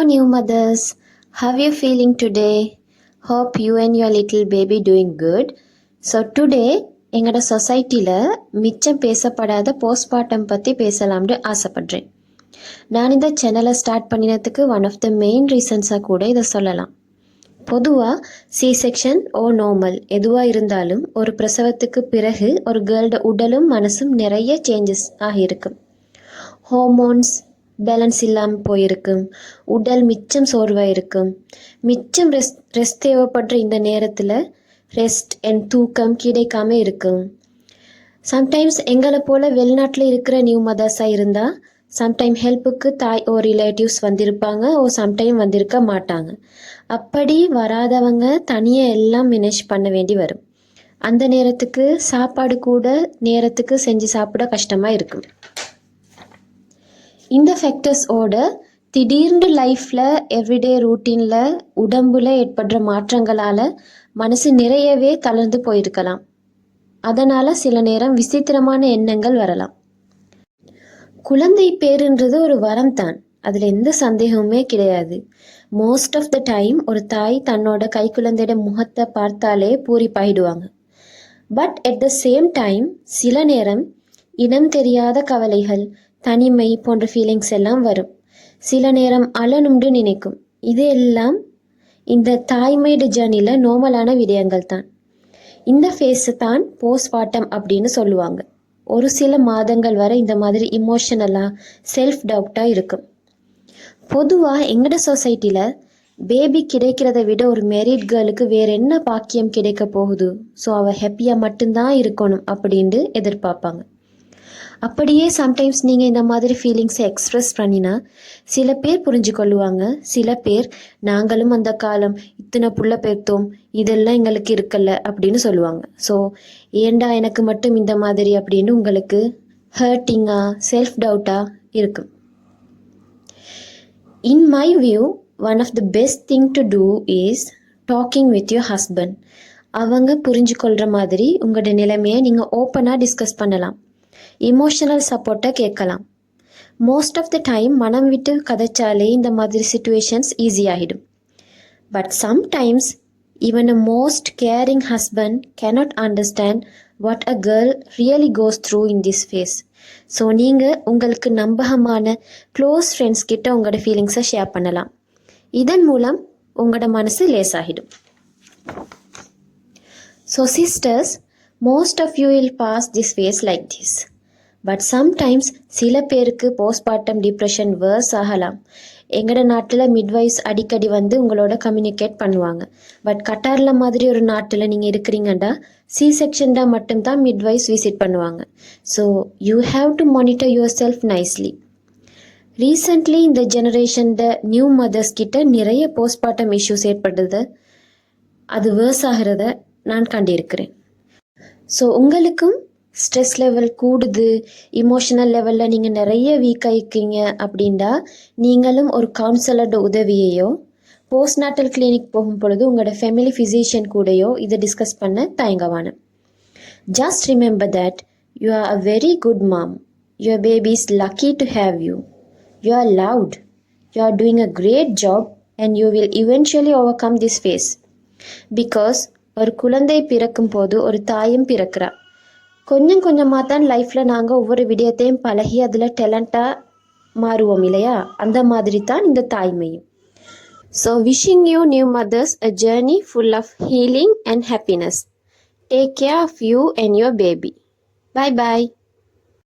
new mothers. How are you feeling today? Hope you and your little baby doing good. So today எங்களோட சொசைட்டியில் மிச்சம் பேசப்படாத postmortem பற்றி பேசலாம்னு ஆசைப்படுறேன். நான் இந்த சேனலை ஸ்டார்ட் பண்ணினதுக்கு ஒன் ஆஃப் த மெயின் ரீசன்ஸாக கூட இதை சொல்லலாம். பொதுவாக சி செக்ஷன் ஓ நார்மல் எதுவாக இருந்தாலும் ஒரு பிரசவத்துக்கு பிறகு ஒரு கேர்ளோட உடலும் மனசும் நிறைய சேஞ்சஸ் ஆகியிருக்கும். ஹார்மோன்ஸ் பேலன்ஸ் இல்லாமல் போயிருக்கும், உடல் மிச்சம் சோர்வாக இருக்கும், மிச்சம் ரெஸ்ட் தேவைப்படுற இந்த நேரத்தில் ரெஸ்ட் அண்ட் தூக்கம் கிடைக்காம இருக்கும். சம்டைம்ஸ் எங்களை போல் வெளிநாட்டில் இருக்கிற நியூ மதர்ஸாக இருந்தால் சம்டைம் ஹெல்ப்புக்கு தாய் ஓ ரிலேட்டிவ்ஸ் வந்திருப்பாங்க, சம்டைம் வந்திருக்க மாட்டாங்க. அப்படி வராதவங்க தனியாக எல்லாம் மேனேஜ் பண்ண வேண்டி வரும். அந்த நேரத்துக்கு சாப்பாடு கூட நேரத்துக்கு செஞ்சு சாப்பிட கஷ்டமாக இருக்கும். இந்த ஃபேக்டர்ஸோட திடீர்னு லைஃப்பில் எவ்ரிடே ரூட்டீனில் உடம்புல ஏற்படுற மாற்றங்களால் மனசு நிறையவே தளர்ந்து போயிருக்கலாம். அதனால் சில நேரம் விசித்திரமான எண்ணங்கள் வரலாம். குழந்தை பேருன்றது ஒரு வரம் தான், அதில் எந்த சந்தேகமுமே கிடையாது. மோஸ்ட் ஆஃப் த டைம் ஒரு தாய் தன்னோட கைக்குழந்தையோட முகத்தை பார்த்தாலே பூரிப்பாயிடுவாங்க. But at the same time சில நேரம் இனம் தெரியாத கவலைகள், தனிமை போன்ற ஃபீலிங்ஸ் எல்லாம் வரும். சில நேரம் அழணும்னு நினைக்கும். இது எல்லாம் இந்த தாய்மைடு ஜேர்னியில் நார்மலான விடயங்கள் தான். இந்த ஃபேஸை தான் போஸ்ட்மார்ட்டம் அப்படின்னு சொல்லுவாங்க. ஒரு சில மாதங்கள் வரை இந்த மாதிரி இமோஷனலாக செல்ஃப் டவுட்டாக இருக்கும். பொதுவாக எங்களோட சொசைட்டியில் பேபி கிடைக்கிறத விட ஒரு மேரிட் கேர்ளுக்கு வேறு என்ன பாக்கியம் கிடைக்க போகுது, ஸோ அவள் ஹாப்பியாக மட்டும்தான் இருக்கணும் அப்படின்ட்டு எதிர்பார்ப்பாங்க. அப்படியே சம்டைம்ஸ் நீங்கள் இந்த மாதிரி ஃபீலிங்ஸை எக்ஸ்ப்ரெஸ் பண்ணினா சில பேர் புரிஞ்சு கொள்ளுவாங்க, சில பேர் நாங்களும் அந்த காலம் இத்தனை புள்ள பெற்றோம் இதெல்லாம் எங்களுக்கு இருக்கல அப்படின்னு சொல்லுவாங்க. ஸோ ஏண்டா எனக்கு மட்டும் இந்த மாதிரி அப்படின்னு உங்களுக்கு ஹர்ட்டிங்காக செல்ஃப் டவுட்டாக இருக்கும். In my view one of the best thing to do is talking with your husband. அவங்க புரிஞ்சு கொள்கிற மாதிரி உங்களோட நிலைமையை நீங்கள் ஓப்பனாக டிஸ்கஸ் பண்ணலாம். இமோஷனல் சப்போர்ட்டை கேட்கலாம். மோஸ்ட் ஆஃப் த டைம் மனம் விட்டு கதைச்சாலே இந்த மாதிரி சிச்சுவேஷன்ஸ் ஈஸியாகிடும். But sometimes even a most caring husband cannot understand what a girl really goes through in this phase. So நீங்கள் உங்களுக்கு நம்பகமான க்ளோஸ் ஃப்ரெண்ட்ஸ் கிட்ட உங்களோட ஃபீலிங்ஸை ஷேர் பண்ணலாம். இதன் மூலம் உங்களோட மனசு லேசாகிடும். So sisters, most of you will pass this phase like this. But sometimes சில பேருக்கு போஸ்ட்மார்ட்டம் டிப்ரெஷன் வேர்ஸ் ஆகலாம். எங்களோட நாட்டில் மிட்வைஸ் அடிக்கடி வந்து உங்களோட கம்யூனிகேட் பண்ணுவாங்க. பட் கட்டாரில் மாதிரி ஒரு நாட்டில் நீங்கள் இருக்கிறீங்கண்டா சி செக்ஷன்டா மட்டும்தான் மிட்வைஸ் விசிட் பண்ணுவாங்க. So you have to monitor your self nicely. Recently இந்த ஜெனரேஷன்ட நியூ மதர்ஸ் கிட்ட நிறைய போஸ்ட்மார்ட்டம் இஷ்யூஸ் ஏற்படுது, அது வேர்ஸ் ஆகிறத நான் கண்டிருக்கிறேன். ஸோ உங்களுக்கும் ஸ்ட்ரெஸ் லெவல் கூடுது, இமோஷனல் லெவலில் நீங்கள் நிறைய வீக் ஆகிருக்கீங்க அப்படின்டா நீங்களும் ஒரு கவுன்சிலரோட உதவியையோ போஸ்ட்நாட்டல் கிளினிக் போகும் பொழுது உங்களோட ஃபேமிலி ஃபிசிஷியன் கூடயோ இதை டிஸ்கஸ் பண்ண தயங்கவான. Just remember that you are a very good mom. Your baby is lucky to have you. You are loved. You are doing a great job and you will eventually overcome this phase. Because ஒரு குழந்தை பிறக்கும் போது ஒரு தாயும் பிறக்கிறா. கொஞ்சம் கொஞ்சமாக தான் லைஃப்பில் நாங்கள் ஒவ்வொரு விடயத்தையும் பழகி அதில் டேலண்ட்டாக மாறுவோம் இல்லையா? அந்த மாதிரி தான் இந்த தாய்மையும். So wishing you new mothers a journey full of healing and happiness. Take care of you and your baby. Bye bye.